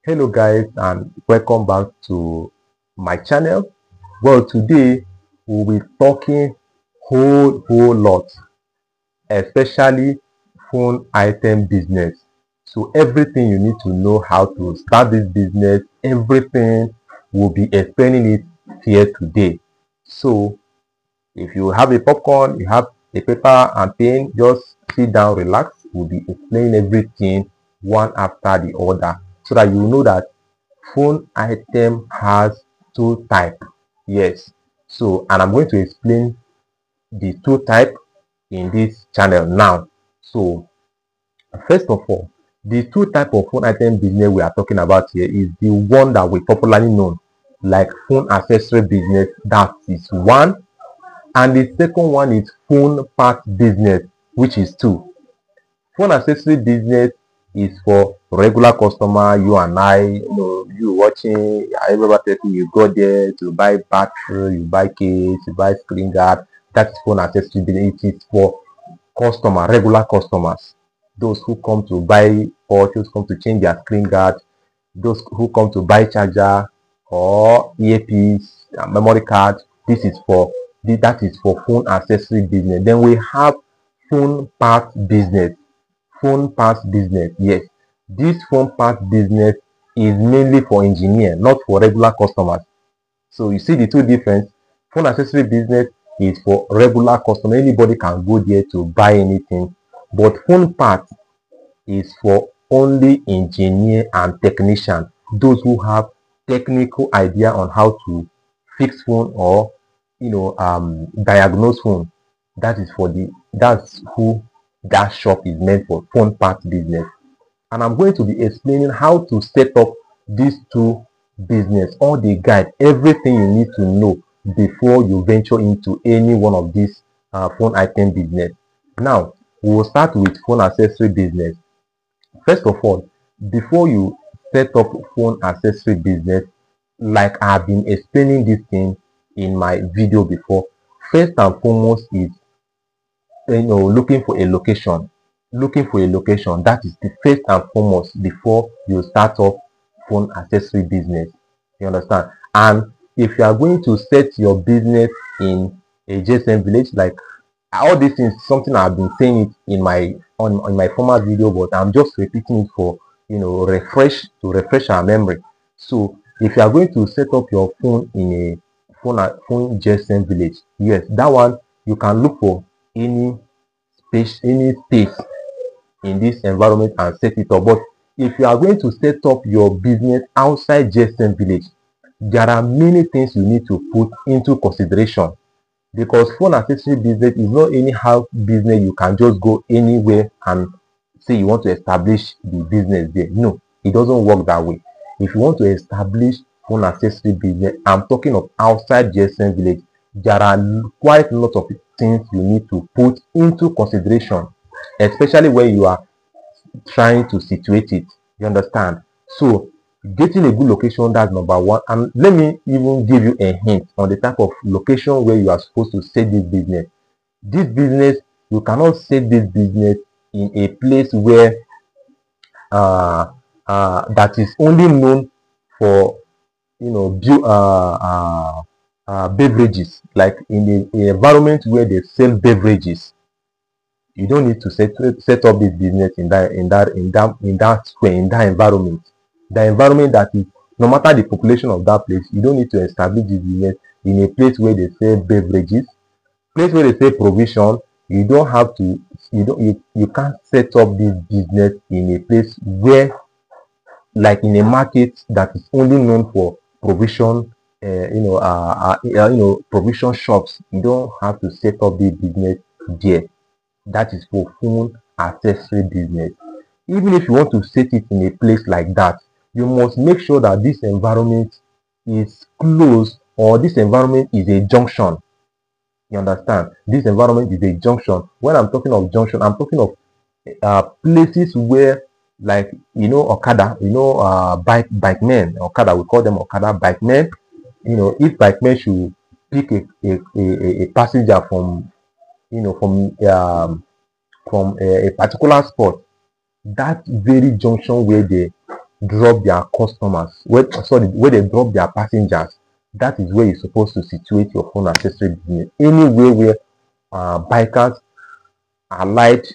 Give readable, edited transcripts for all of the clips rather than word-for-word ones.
Hello guys, and welcome back to my channel. Well, today we'll be talking whole lot, especially phone item business. So everything you need to know how to start this business, everything we'll be explaining it here today. So if you have a popcorn, you have a paper and pen, just sit down, relax. We'll be explaining everything one after the other so that you know that phone item has two types. Yes. So, and I'm going to explain the two type in this channel now. So, first of all, the two type of phone item business we are talking about here is the one that we popularly known like phone accessory business. That is one, and the second one is phone part business, which is two. Phone accessory business is for regular customer, you and I, you watching, everybody, you go there to buy battery, you buy case, you buy screen guard. That's phone accessory business. It is for customer, regular customers. Those who come to buy or those come to change their screen guard, those who come to buy charger or earpiece, memory card. This is for that is for phone accessory business. Then we have phone part business. Phone parts business, yes, this phone parts business is mainly for engineer, not for regular customers. So you see the two difference. Phone accessory business is for regular customer, anybody can go there to buy anything, but phone parts is for only engineer and technician, those who have technical idea on how to fix phone or diagnose phone. That is for the that's who that shop is meant for, phone part business. And I'm going to be explaining how to set up these two business, all the guide, everything you need to know before you venture into any one of these phone item business. Now we will start with phone accessory business. First of all, before you set up phone accessory business, like I've been explaining this thing in my video before, first and foremost is looking for a location. Looking for a location, that is the first and foremost before you start up phone accessory business. You understand? And if you are going to set your business in a JSM village, like all these things, something I've been saying it in my former video, but I'm just repeating it for refresh our memory. So if you are going to set up your phone in a phone JSM village, yes, that one you can look for any space in this environment and set it up. But if you are going to set up your business outside JSM village, there are many things you need to put into consideration, because phone accessory business is not anyhow business you can just go anywhere and say you want to establish the business there. No, it doesn't work that way. If you want to establish phone accessory business, I'm talking of outside JSM village, there are quite a lot of things you need to put into consideration, especially when you are trying to situate it. You understand? So getting a good location, that's number one. And let me even give you a hint on the type of location where you are supposed to set this business. This business, you cannot set this business in a place where that is only known for beverages, like in a environment where they sell beverages. You don't need to set up this business in that square, in that environment. The environment that is, no matter the population of that place, you don't need to establish this business in a place where they sell beverages, place where they sell provision. You don't have to, you can't set up this business in a place where, like in a market that is only known for provision, provision shops. You don't have to set up the business there. That is for phone accessory business. Even if you want to set it in a place like that, you must make sure that this environment is close, or this environment is a junction. You understand? This environment is a junction. When I'm talking of junction, I'm talking of places where, like, Okada, bike men, Okada, we call them Okada bike men. If bike men should pick a passenger from from a particular spot, that very junction where they drop their customers, where they drop their passengers, that is where you're supposed to situate your phone accessory business. Anywhere where bikers alight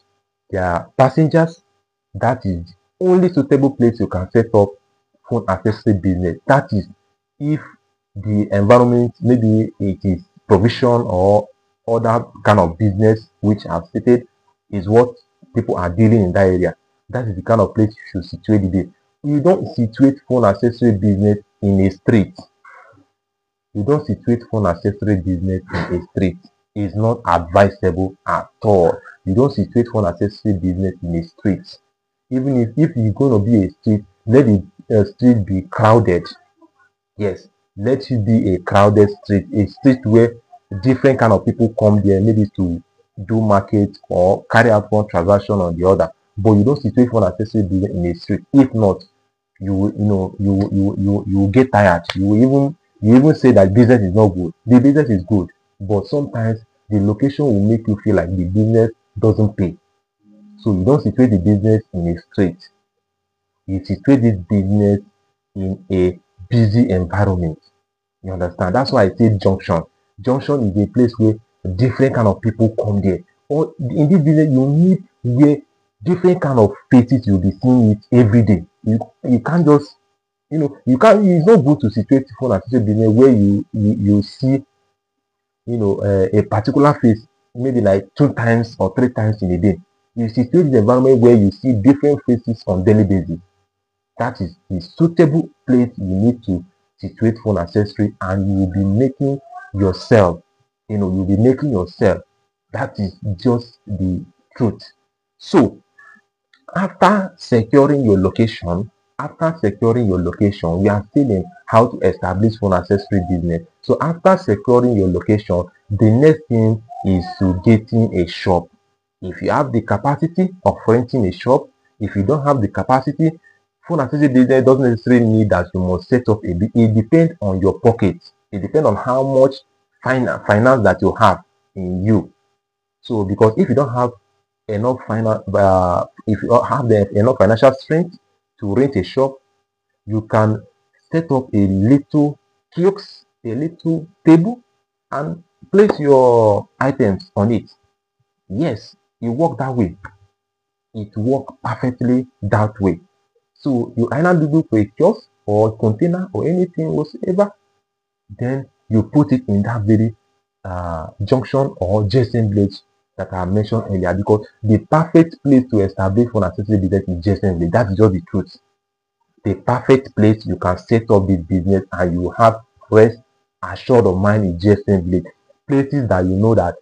their passengers, that is only suitable place you can set up phone accessory business. That is if the environment, maybe it is provision or other kind of business which I've stated is what people are dealing in that area. That is the kind of place you should situate it in. You don't situate phone accessory business in a street. You don't situate phone accessory business in a street. It's not advisable at all. You don't situate phone accessory business in a street. Even if you're going to be a street, let the street be crowded. Yes, let it be a crowded street, a street where different kind of people come there, maybe to do market or carry out one transaction or the other. But you don't situate phone accessory business in a street. If not, you will get tired. You even say that business is not good. The business is good, but sometimes the location will make you feel like the business doesn't pay. So you don't situate the business in a street. You situate this business in a busy environment. You understand? That's why I say junction. Junction is a place where different kind of people come there. Or in this business, you need where different kind of faces you'll be seeing it every day. You can't just, you can't. It's not good to situate phone accessory business where you see, a particular face maybe like 2 times or 3 times in a day. You situate the environment where you see different faces on daily basis. That is the suitable place you need to situate phone accessory, and you will be making yourself, you'll be making yourself. That is just the truth. So after securing your location, we are still in how to establish phone accessory business. So after securing your location, the next thing is to getting a shop. If you have the capacity of renting a shop, if you don't have the capacity, phone accessory business doesn't necessarily need that you must set up a business. It depends on your pocket. It depends on how much finance that you have in you. So because if you don't have enough if you have enough financial strength to rent a shop, you can set up a little kiosk, a little table, and place your items on it. Yes, it work that way. It work perfectly that way. So you either do for a kiosk or container or anything whatsoever, then you put it in that very junction or JSON village that I mentioned earlier, because the perfect place to establish phone accessory business is JSON village. That's just the truth. The perfect place you can set up this business and you have rest assured of mind in JSON village. Places that you know that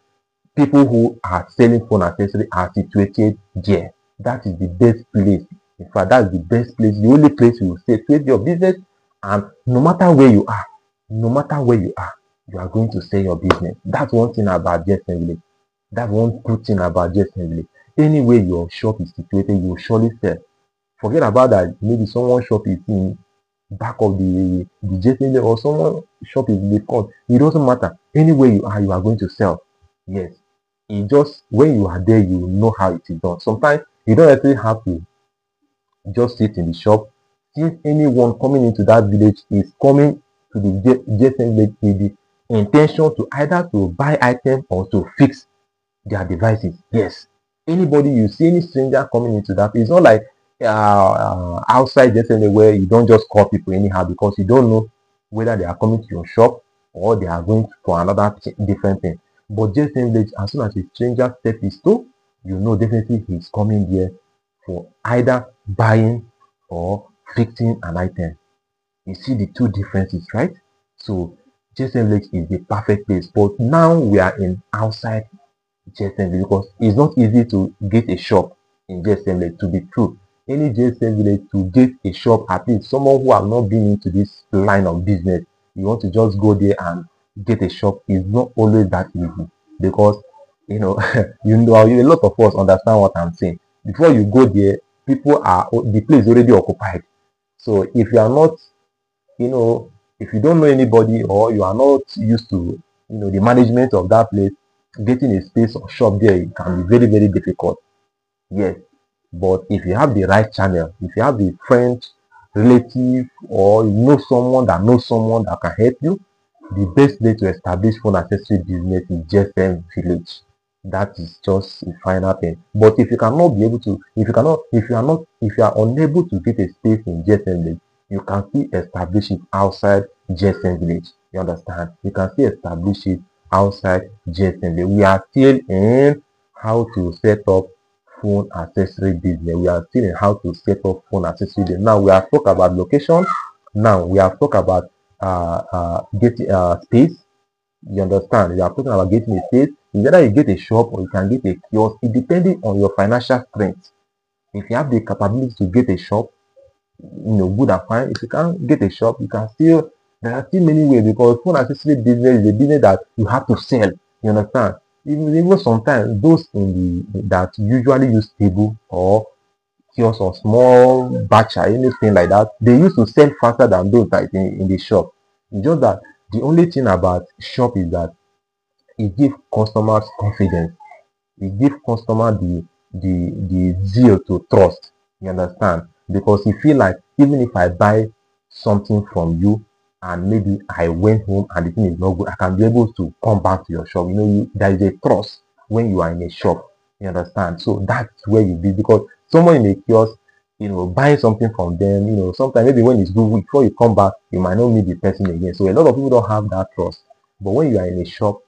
people who are selling phone accessory are situated there. That is the best place. In fact, that's the best place, the only place you will situate your business. And no matter where you are, you are going to sell your business. That's one thing about JSON village. That's one good thing about JSON village. Anywhere your shop is situated, you will surely sell. Forget about that. Maybe someone's shop is in back of the JSON village, or someone's shop is in the front. It doesn't matter. Anywhere you are going to sell. Yes. It just, when you are there, you know how it is done. Sometimes you don't actually have to just sit in the shop. Since anyone coming into that village is coming to the JSON village with the intention to either to buy items or to fix their devices. Yes. Anybody you see, any stranger coming into that, it's not like outside JSON village where you don't just call people anyhow, because you don't know whether they are coming to your shop or they are going for another different thing. But JSON village, as soon as a stranger steps his toe, you know definitely he's coming there for either buying or fixing an item. You see the two differences, right? So JSON village is the perfect place. But now we are in outside JSON village, because it's not easy to get a shop in JSON village. To be true, any JSON village, to get a shop, at least someone who have not been into this line of business, you want to just go there and get a shop, is not always that easy, because a lot of us understand what I'm saying. Before you go there, the place is already occupied. So if you are not, if you don't know anybody, or you are not used to the management of that place, getting a space or shop there, it can be very, very difficult. Yes. But if you have the right channel, if you have the friends relative, or you know someone that can help you, the best way to establish phone accessory business is GSM Village. That is just a final thing. But if you cannot be able to, if you are unable to get a space in GSM Village, you can still establish it outside GSM Village. You understand? You can still establish it outside GSM Village. We are still in how to set up phone accessory business. We are still in how to set up phone accessory business. Now we have talked about location. Now we have talked about getting space. You understand? You are talking about getting a space. It's either you get a shop or you can get a kiosk. It depending on your financial strength. If you have the capability to get a shop, good and fine. If you can't get a shop, you can still, there are still many ways, because phone accessory business is a business that you have to sell. You understand? Even sometimes those that usually use table or kiosk or small batch or anything like that, they used to sell faster than those that in the shop. It's just that the only thing about shop is that it gives customers confidence. It gives customer the zeal to trust. You understand? Because you feel like even if I buy something from you and maybe I went home and the thing is not good, I can be able to come back to your shop. There is a trust when you are in a shop. You understand? So that's where you be, because someone in a kiosk, buying something from them, sometimes maybe when it's good, before you come back, you might not meet the person again. So a lot of people don't have that trust. But when you are in a shop,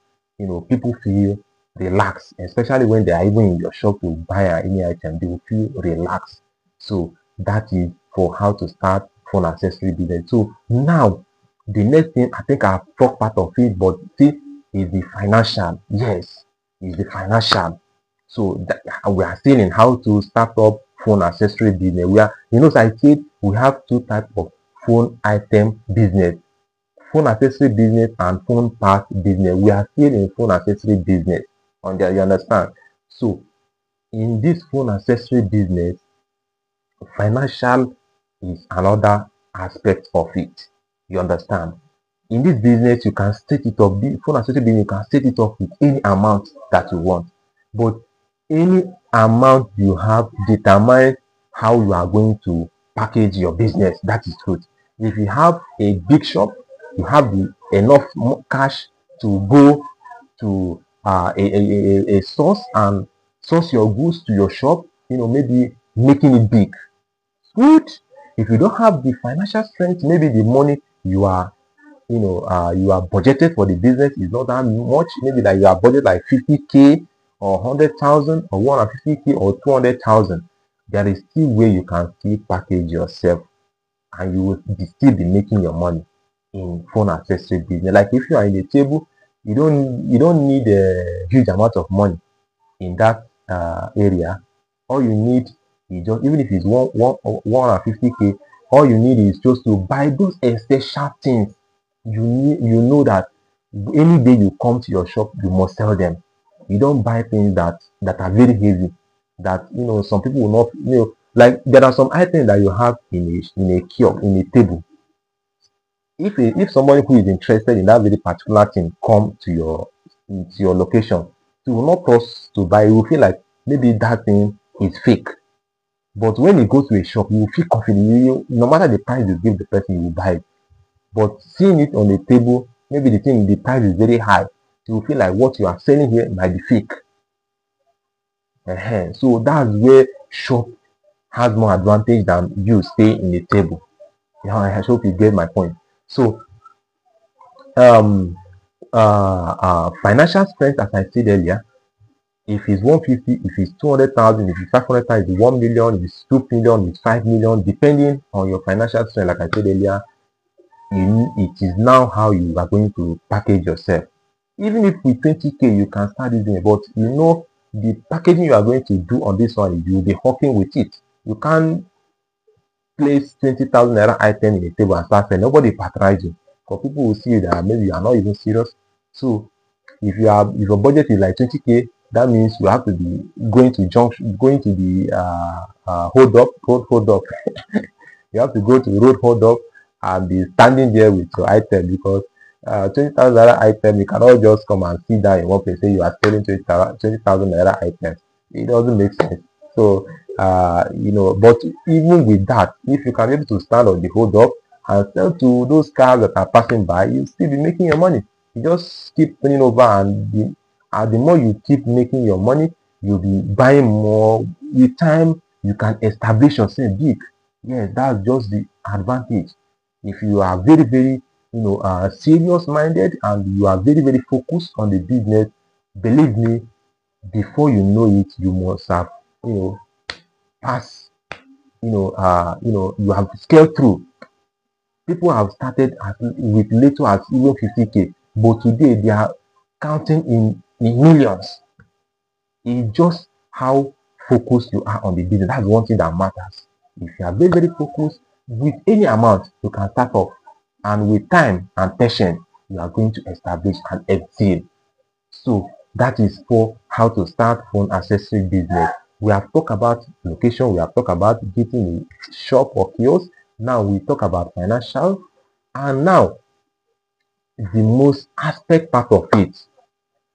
people feel relaxed, especially when they are even in your shop to buy any item, they will feel relaxed. So that is for how to start phone accessory business. So now the next thing, I think I've talked part of it, but see, is the financial. Yes, is the financial. So we are still in how to start up phone accessory business. So I said we have two types of phone item business: phone accessory business and phone part business. We are still in phone accessory business. On there, you understand? So in this phone accessory business, financial is another aspect of it. You understand? In this business, you can set it up. Phone accessory business, you can set it up with any amount that you want. But any amount you have determines how you are going to package your business. That is truth. If you have a big shop, you have enough cash to go to a source and source your goods to your shop, maybe making it big. Good. If you don't have the financial strength, maybe the money you are you are budgeted for the business is not that much. Maybe like you are budgeted like 50K or 100,000 or 150K or 200,000. There is still way you can still package yourself and you will still be making your money in phone accessory business. Like if you are in a table, you don't need a huge amount of money in that area. All you need is just, even if it's 150K, all you need is just to buy those essential things. You know that any day you come to your shop, you must sell them. You don't buy things that are very heavy. That some people will not. Like there are some items that you have in a kiosk, in a table. If somebody who is interested in that very particular thing come to your location, you will not trust to buy. You will feel like maybe that thing is fake. But when you go to a shop, you will feel confident. No matter the price you give the person, you will buy it. But seeing it on the table, maybe the price is very high. You will feel like what you are selling here might be fake. So that's where shop has more advantage than you stay in the table. I hope you get my point. So financial strength, as I said earlier, if it's 150, if it's 200,000, if it's 500,000, if it's 1 million, if it's 2 million, if it's 5 million, depending on your financial strength, like I said earlier, it is now how you are going to package yourself. Even if with 20K you can start using it, but the packaging you are going to do on this one, you will be hawking with it. You can't place 20,000 naira item in a table and start selling. Nobody patronize you, because people will see that maybe you are not even serious. So if your budget is like 20K, that means you have to be going to the hold up. You have to go to road hold up and be standing there with your item, because 20,000 naira item, you cannot just come and sit down in one place say you are selling 20,000 naira items. It doesn't make sense. So but even with that, if you can be able to stand on the hold up and sell to those cars that are passing by, you still be making your money. You just keep turning over, and the more you keep making your money, you'll be buying more. With time, you can establish yourself big. Yes, that's just the advantage. If you are very, very, serious minded, and you are very, very focused on the business, believe me, before you know it, you must have, you know, passed, you have scaled through. People have started with little as even 50K, but today they are counting in millions. It's just how focused you are on the business. That's one thing that matters. If you are very, very focused with any amount, you can start off. And with time and patience, you are going to establish and excel. So that is for how to start phone accessory business. We have talked about location, we have talked about getting a shop or kiosk. Now we talk about financial, and now the most aspect part of it.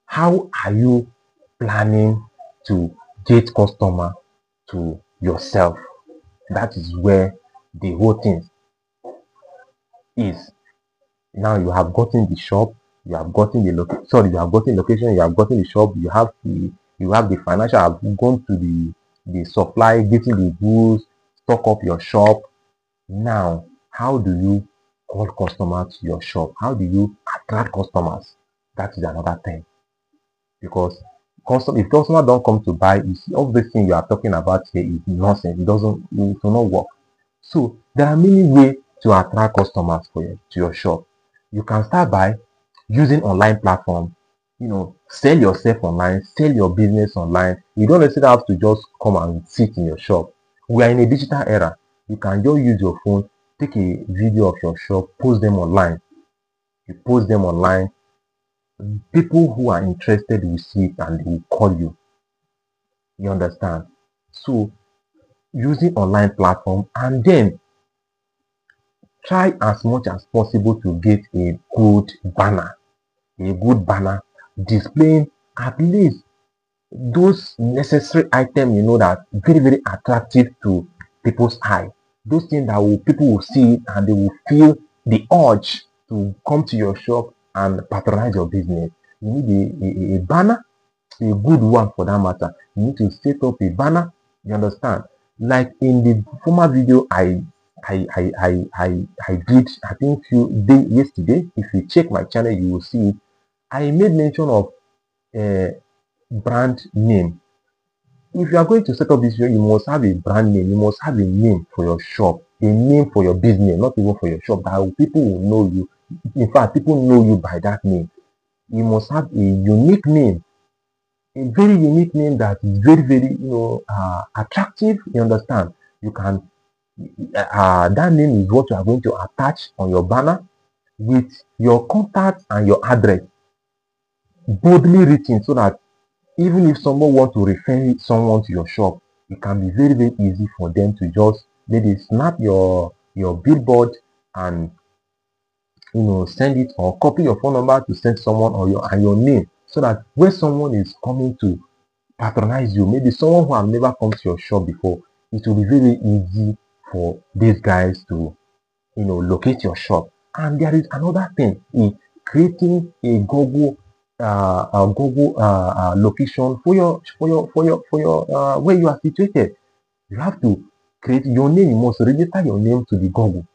How are you planning to get customer to yourself? That is where the whole thing is. Now you have gotten the shop, you have gotten the location, sorry, you have gotten location, you have gotten the shop, you have the financial, have gone to the supply, getting the goods, stock up your shop. Now, how do you call customers to your shop? How do you attract customers? That is another thing. Because if customer don't come to buy, you see, everything you are talking about here is nonsense. It will not work. So there are many ways to attract customers to your shop. You can start by using online platform. Sell yourself online, sell your business online. You don't necessarily have to just come and sit in your shop. We are in a digital era. You can just use your phone, take a video of your shop, post them online. You post them online. People who are interested will see it and they will call you. You understand? So using online platform, and then try as much as possible to get a good banner displaying at least those necessary items, that very, very attractive to people's eye. Those things that people will see it and they will feel the urge to come to your shop and patronize your business. You need a banner, a good one for that matter. You need to set up a banner. You understand? Like in the former video I did, I think few day yesterday. If you check my channel, you will see it. I made mention of brand name. If you are going to set up this video, you must have a brand name. You must have a name for your shop, a name for your business, not even for your shop. That people will know you. In fact, people know you by that name. You must have a unique name, a very unique name that is very, very, attractive. You understand? You can, that name is what you are going to attach on your banner with your contact and your address boldly written, so that even if someone wants to refer someone to your shop, it can be very, very easy for them to just maybe snap your billboard and send it, or copy your phone number to send someone, or your name, so that when someone is coming to patronize you, maybe someone who have never come to your shop before, it will be very easy for these guys to locate your shop. And there is another thing in creating a Google location for your where you are situated. You have to create your name. You must register your name to the Google.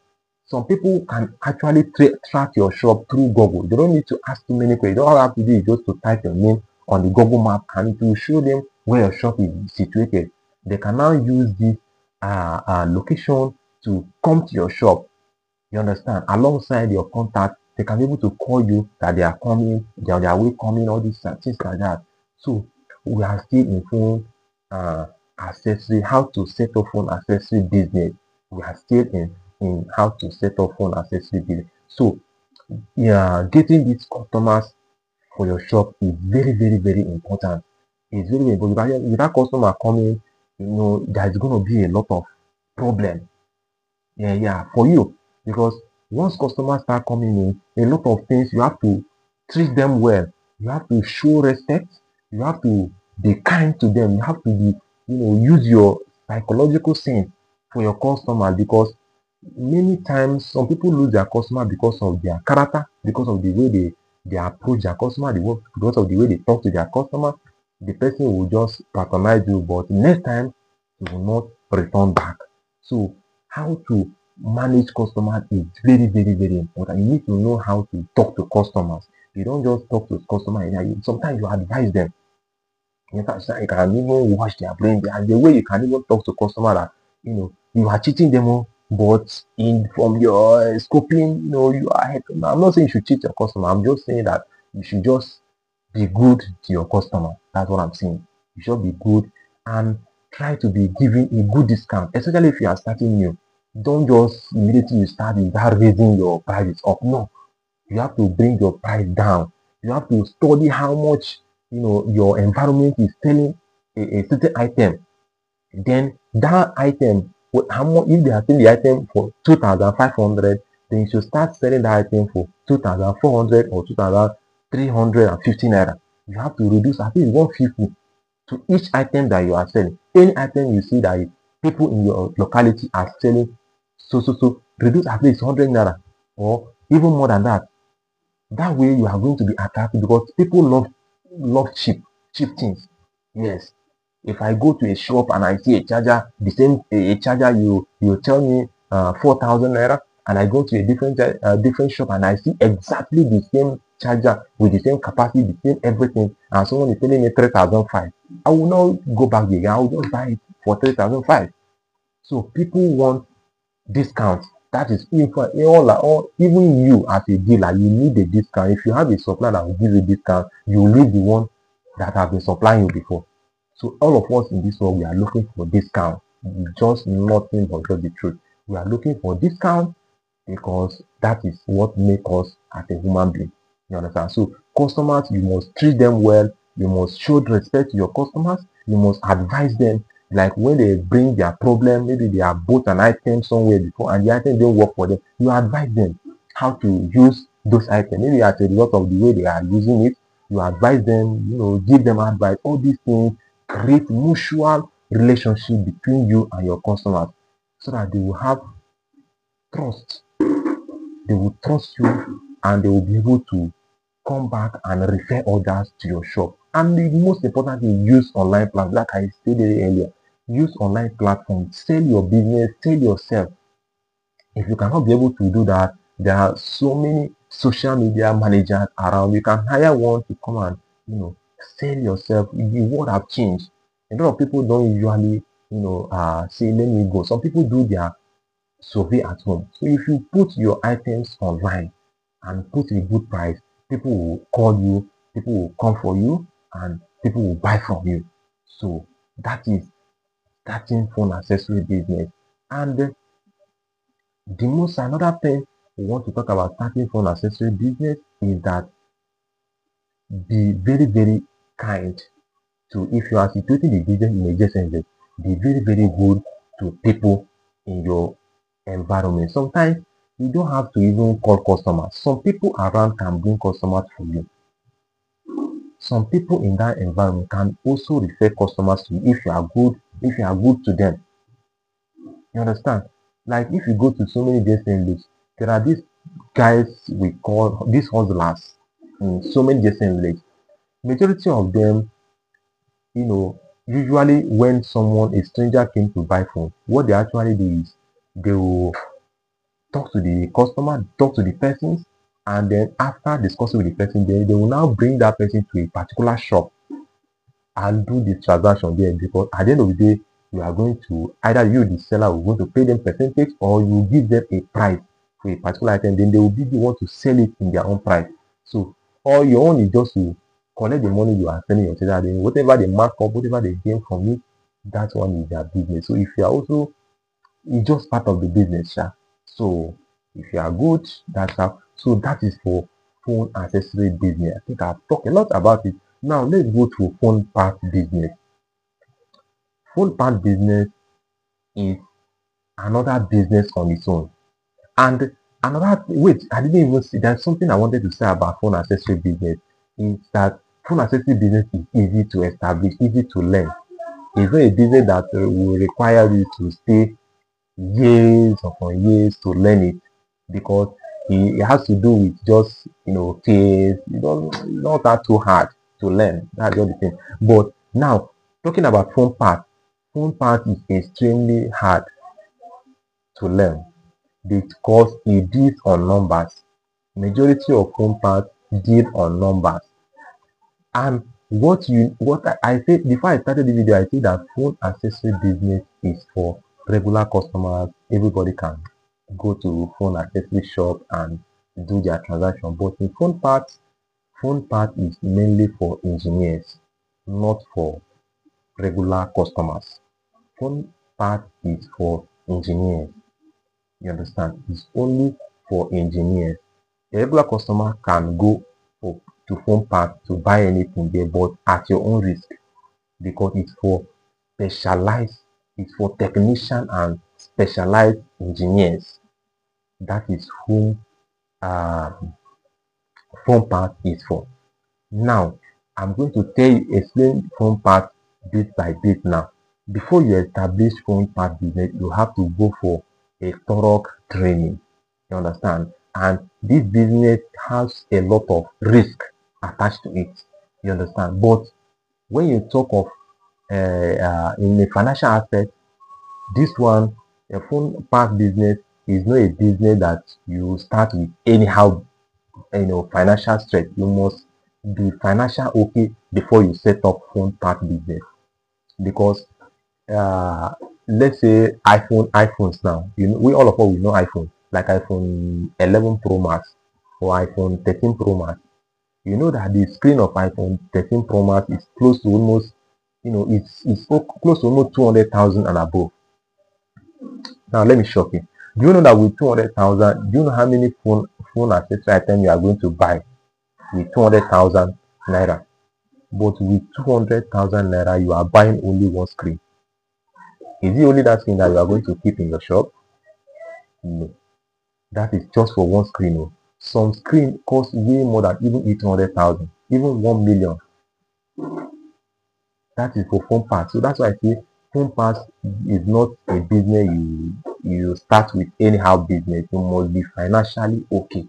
Some people can actually track your shop through Google. They don't need to ask too many questions. All you have to do is just to type your name on the Google map, and it will show them where your shop is situated. They can now use this location to come to your shop. You understand? Alongside your contact, they can be able to call you that they are coming, they are on their way coming, all these things like that. So we are still in phone accessory, how to set up phone accessory business. We are still in how to set up phone accessory business. So yeah, getting these customers for your shop is very, very, very important. It's very, very important. Without customer coming, there's going to be a lot of problem. Yeah, for you, because once customers start coming in, a lot of things, you have to treat them well. You have to show respect. You have to be kind to them. You have to be, use your psychological sense for your customers, because many times some people lose their customer because of their character, because of the way they approach their customer, because of the way they talk to their customer. The person will just patronize you, but next time he will not return back. So how to manage customers is very, very, very important. You need to know how to talk to customers. You don't just talk to customers. Sometimes you advise them. In fact, you can even wash their brain. And the way you can even talk to customer that you are cheating them, but in from your scoping, you are helping. I'm not saying you should cheat your customer. I'm just saying that you should just be good to your customer. That's what I'm saying. You should be good and try to be giving a good discount, especially if you are starting new. Don't just immediately you start without raising your prices up. No, you have to bring your price down. You have to study how much your environment is selling a certain item. Then that item, how much if they are selling the item for 2,500, then you should start selling that item for 2,400 or 2,350 naira. You have to reduce at least 150 to each item that you are selling. Any item you see that people in your locality are selling, so reduce at least 100 naira or even more than that. That way you are going to be attractive, because people love cheap things. Yes. If I go to a shop and I see a charger, the same a charger you tell me 4,000 naira, and I go to a different shop and I see exactly the same charger with the same capacity, the same everything, and someone is telling me 3,500, I will not go back again. I will just buy it for 3,500. So people want discount. That is if all even you as a dealer, you need a discount. If you have a supplier that will give you a discount, you leave the one that have been supplying you before. So all of us in this world, we are looking for discount. Just nothing but just the truth. We are looking for discount because that is what makes us as a human being. You understand? So customers, you must treat them well. You must show respect to your customers. You must advise them. Like when they bring their problem, maybe they have bought an item somewhere before and the item didn't work for them, you advise them how to use those items. Maybe as a result of the way they are using it, you advise them, give them advice. All these things create mutual relationship between you and your customers, so that they will have trust. They will trust you and they will be able to come back and refer others to your shop. And the most important thing, use online platforms. Like I stated earlier, use online platforms. Sell your business, sell yourself. If you cannot be able to do that, there are so many social media managers around. You can hire one to come and sell yourself. The world have changed. A lot of people don't usually say let me go. Some people do their survey at home. So if you put your items online and put a good price, people will call you, people will come for you, and people will buy from you. So that is starting phone accessory business. And the most another thing we want to talk about starting phone accessory business is that be very, very kind to, if you are situating the business in a decent, be very, very good to people in your environment. Sometimes you don't have to even call customers. Some people around can bring customers for you. Some people in that environment can also refer customers to you if you are good to them. You understand? Like if you go to so many different looks, there are these guys we call these hustlers in so many different villages. Majority of them, usually when a stranger came to buy phone, what they actually do is they will talk to the customer, talk to the persons, and then after discussing with the person, they will now bring that person to a particular shop and do the transaction there, because at the end of the day, you are going to either you, the seller, will going to pay them percentage, or you give them a price for a particular item, then they will be the one to sell it in their own price. So all your own is just to collect the money you are selling your seller, then whatever they mark up, whatever they gain from it, that one is their business. So if you are also, it's just part of the business, yeah. So if you are good, that's how. So that is for phone accessory business. I think I've talked a lot about it. Now let's go to phone part business. Phone part business is another business on its own. And another wait, I didn't even see, there's something I wanted to say about phone accessory business, is that phone accessory business is easy to establish, easy to learn. It's not a business that will require you to stay years upon years to learn it, because it has to do with just case. You don't not that too hard to learn. That's the only thing. But now talking about phone part is extremely hard to learn because it deals on numbers. Majority of phone parts deal on numbers. And what I said before I started the video, I said that phone accessory business is for regular customers. Everybody can go to phone accessory shop and do their transaction. But in phone part is mainly for engineers, not for regular customers. Phone part is for engineers. You understand? It's only for engineers. A regular customer can go to phone part to buy anything there, but at your own risk, because it's for specialized, it's for technician and specialized engineers. That is whom uh, phone part is for. Now, I'm going to explain phone part bit by bit now. Before you establish phone part business, you have to go for a thorough training. You understand? And this business has a lot of risk attached to it. You understand? But when you talk of in the financial aspect, this one, a phone part business is not a business that you start with anyhow. Financial strength. You must be financial okay before you set up phone part business, because uh let's say iPhones now, we all of us we know iPhone, like iPhone 11 Pro Max or iPhone 13 Pro Max. You know that the screen of iPhone 13 Pro Max is close to almost, close to almost 200,000 and above. Now let me shock you. Do you know that with 200,000, do you know how many phone accessory items you are going to buy with 200,000 naira? But with 200,000 naira, you are buying only one screen. Is it only that screen that you are going to keep in your shop? No. That is just for one screen. Oh. Some screen cost way more than even 800,000, even 1 million. That is for phone parts. So that's why I say phone parts is not a business you start with anyhow business. You must be financially okay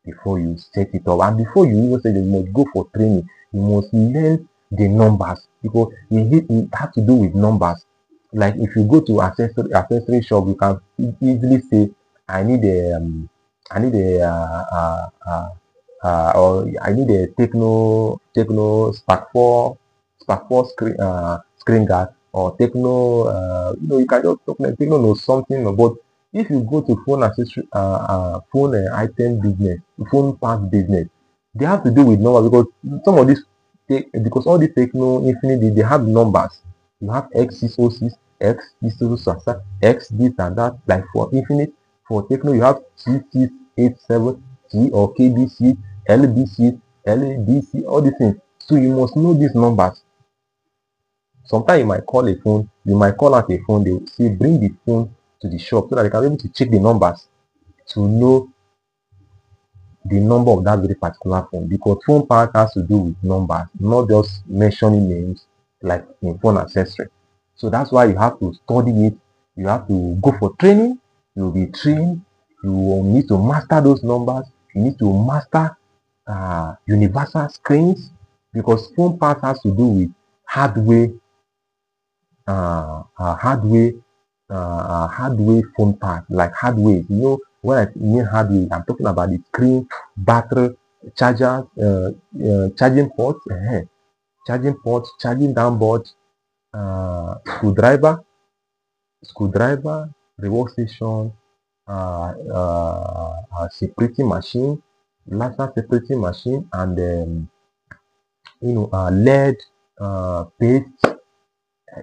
before you set it up. And before you even say you must go for training, you must learn the numbers, because it has to do with numbers. Like if you go to accessory shop, you can easily say, I need I need a Techno Spark 4 screen guard, or Techno. You can just talk like Techno knows something. But if you go to phone accessory, phone item business, phone part business, they have to do with numbers, because some of these, because all these Techno Infinity, they have numbers. You have X606, X606, X this and that. Like for Infinite, for Techno, you have G687, G or KBC, LBC, LBC, all these things. So you must know these numbers. Sometimes you might call out a phone, they will say bring the phone to the shop so that they can be able to check the numbers to know the number of that very particular phone, because phone part has to do with numbers, not just mentioning names like in phone accessory. So that's why you have to study it. You have to go for training. You'll be trained. You will need to master those numbers. You need to master universal screens, because phone part has to do with hardware, hardware, hardware phone part, like hardware. When I mean hardware, I'm talking about the screen, battery, charger, charging ports, charging down board, screwdriver, rework station, separating machine, laser separating machine, and LED, paste,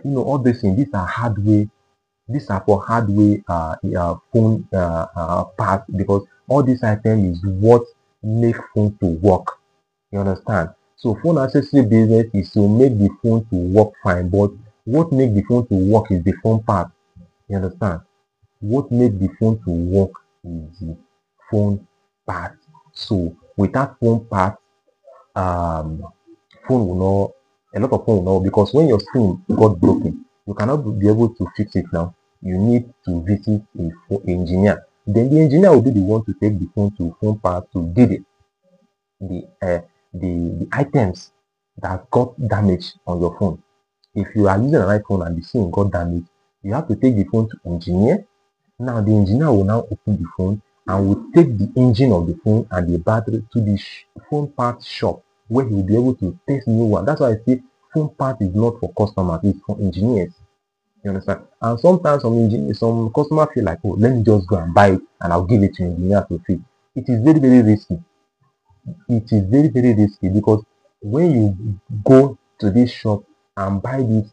all these things. These are hardware. These are for hardware phone parts, because all these items is what make phone to work. You understand? So phone accessory business is to make the phone to work fine, but what make the phone to work is the phone part. You understand? What make the phone to work is the phone part. So without phone part, phone will not A lot of phone now, because when your screen got broken, you cannot be able to fix it now. You need to visit a engineer. Then the engineer will be the one to take the phone to phone part to do the uh, the items that got damaged on your phone. If you are using an iPhone and the screen got damaged, you have to take the phone to engineer. Now the engineer will now open the phone and will take the engine of the phone and the battery to the phone part shop, where he will be able to test new one. That's why I say phone part is not for customers, it's for engineers. You understand? And sometimes some customers feel like, oh, let me just go and buy it and I'll give it to engineer to fix. It is very, very risky. It is very, very risky, because when you go to this shop and buy this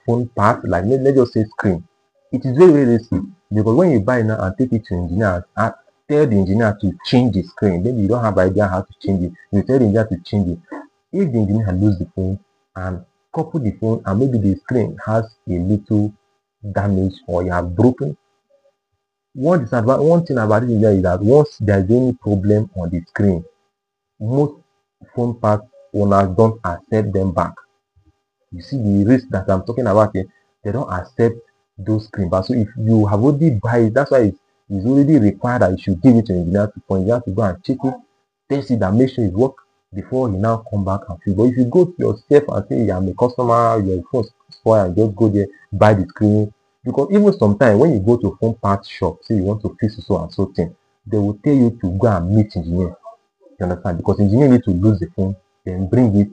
phone part, like let's just say screen, it is very, very risky, because when you buy now and take it to engineer and tell the engineer to change the screen, maybe you don't have idea how to change it, you tell the engineer to change it. If the engineer lose the phone and couple the phone, and maybe the screen has a little damage or you have broken, one thing about it is that once there's any problem on the screen, most phone part owners don't accept them back. You see the risk that I'm talking about here, they don't accept those screen back. So if you have already buy it, that's why it's already required that you should give it to engineer to point. You have to go and check it, test it, and make sure it works before you now come back and fix. But if you go to yourself and say I'm a customer, your phone spoil, and just go there, buy the screen, because even sometimes when you go to phone part shop, say you want to fix so and so thing, they will tell you to go and meet engineer. You understand? Because engineer need to lose the phone, then bring it.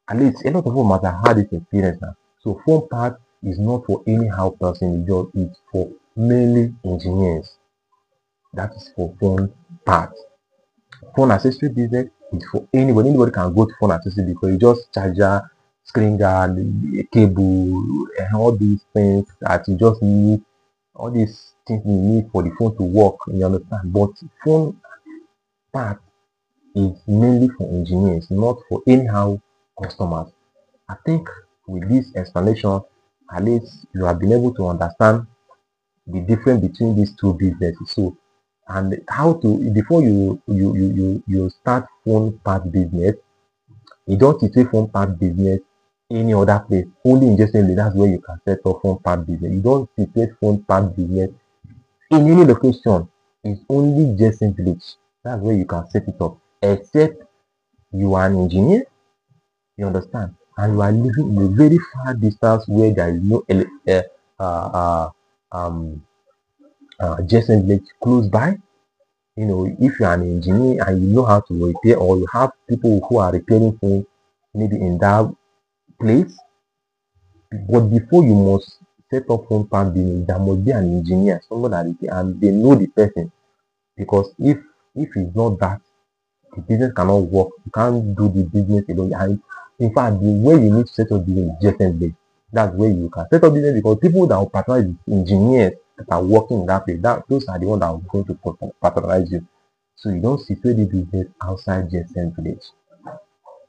At least a lot of them might have had this experience now. So phone part is not for anyhow person, it's for mainly engineers. That is for phone part. Phone accessory business is for anybody. Anybody can go to phone accessory, because you just charger, screen guard, cable, and all these things that you just need. All these things you need for the phone to work. You understand? But phone part is mainly for engineers, not for anyhow customers. I think with this explanation, at least you have been able to understand the difference between these two businesses. So, and how to, before you start phone part business, you don't situate phone part business any other place. Only in Jason, that's where you can set up phone part business. You don't situate phone part business in any location. It's only Jason Village. That's where you can set it up. Except you are an engineer, you understand, and you are living in a very far distance where there is no uh, um, Jason Village close by. You know, if you are an engineer and you know how to repair, or you have people who are repairing things maybe in that place, but before you must set up phone part business, there must be an engineer, someone that repair, and they know the person, because if it's not that, the business cannot work. You can't do the business alone. And in fact, the way you need to set up business is just based. That's where you can set up business, because people that will patronize the engineers that are working in that place, those are the ones that are going to patronize you. So you don't situate the business outside GSM village.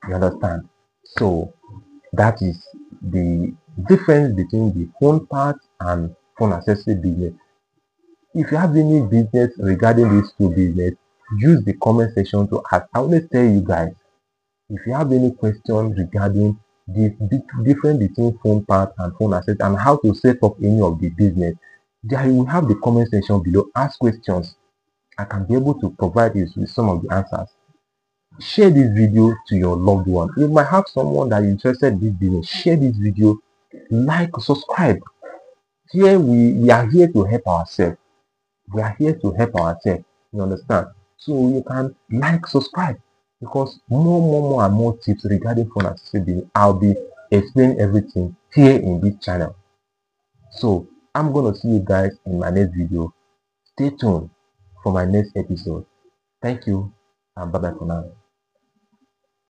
You understand? So that is the difference between the phone part and phone accessory business. If you have any business regarding these two business, use the comment section to ask. I always tell you guys, if you have any question regarding the difference between phone part and phone accessory and how to set up any of the business, there you will have the comment section below. Ask questions. I can be able to provide you with some of the answers. Share this video to your loved one. You might have someone that is interested in this business. Share this video, like, subscribe. Here we are here to help ourselves. We are here to help ourselves. You understand? So you can like, subscribe, because more and more tips regarding phone accessories. I'll be explaining everything here in this channel. So I'm gonna see you guys in my next video. Stay tuned for my next episode. Thank you, and bye bye for now.